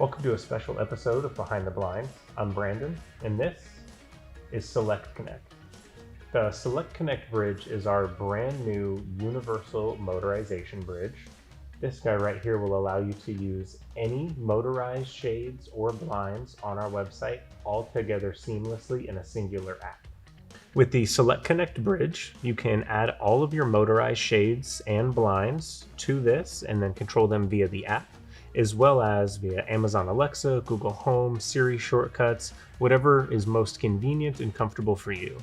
Welcome to a special episode of Behind the Blinds. I'm Brandon, and this is SelectConnect. The SelectConnect Bridge is our brand new universal motorization bridge. This guy right here will allow you to use any motorized shades or blinds on our website all together seamlessly in a singular app. With the SelectConnect Bridge, you can add all of your motorized shades and blinds to this and then control them via the app, as well as via Amazon Alexa, Google Home, Siri shortcuts, whatever is most convenient and comfortable for you.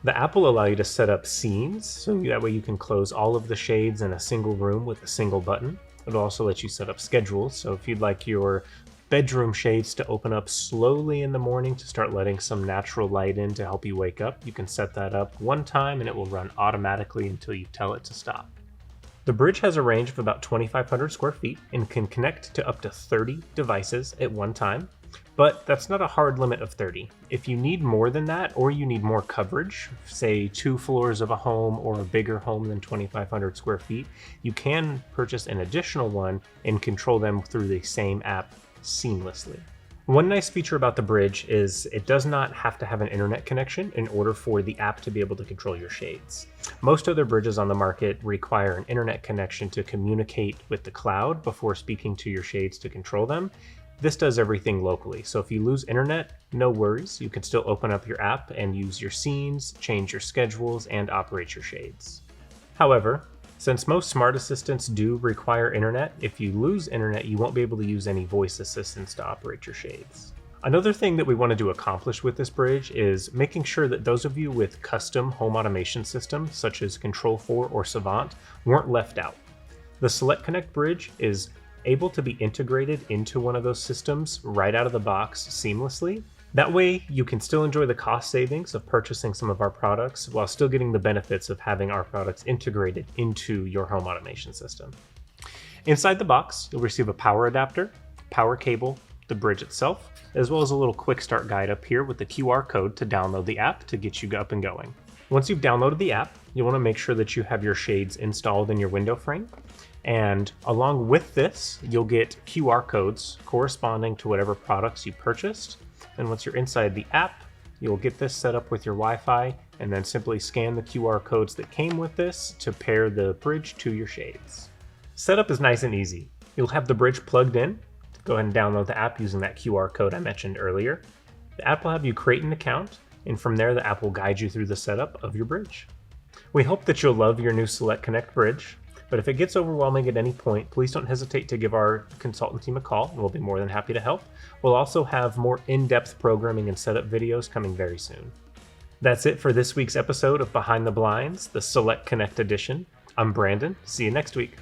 The app will allow you to set up scenes, so that way you can close all of the shades in a single room with a single button. It'll also let you set up schedules, so if you'd like your bedroom shades to open up slowly in the morning to start letting some natural light in to help you wake up, you can set that up one time and it will run automatically until you tell it to stop. The bridge has a range of about 2,500 square feet and can connect to up to 30 devices at one time, but that's not a hard limit of 30. If you need more than that, or you need more coverage, say 2 floors of a home or a bigger home than 2,500 square feet, you can purchase an additional one and control them through the same app seamlessly. One nice feature about the bridge is it does not have to have an internet connection in order for the app to be able to control your shades. Most other bridges on the market require an internet connection to communicate with the cloud before speaking to your shades to control them. This does everything locally, so if you lose internet, no worries. You can still open up your app and use your scenes, change your schedules, and operate your shades. However, since most smart assistants do require internet, if you lose internet, you won't be able to use any voice assistants to operate your shades. Another thing that we wanted to accomplish with this bridge is making sure that those of you with custom home automation systems, such as Control4 or Savant, weren't left out. The SelectConnect Bridge is able to be integrated into one of those systems right out of the box seamlessly. That way you can still enjoy the cost savings of purchasing some of our products while still getting the benefits of having our products integrated into your home automation system. Inside the box, you'll receive a power adapter, power cable, the bridge itself, as well as a little quick start guide up here with the QR code to download the app to get you up and going. Once you've downloaded the app, you'll want to make sure that you have your shades installed in your window frame. And along with this, you'll get QR codes corresponding to whatever products you purchased. And once you're inside the app, you'll get this set up with your Wi-Fi and then simply scan the QR codes that came with this to pair the bridge to your shades. Setup is nice and easy. You'll have the bridge plugged in. Go ahead and download the app using that QR code I mentioned earlier. The app will have you create an account, and from there the app will guide you through the setup of your bridge. We hope that you'll love your new SelectConnect Bridge. But if it gets overwhelming at any point, please don't hesitate to give our consultant team a call, and we'll be more than happy to help. We'll also have more in-depth programming and setup videos coming very soon. That's it for this week's episode of Behind the Blinds, the SelectConnect edition. I'm Brandon. See you next week.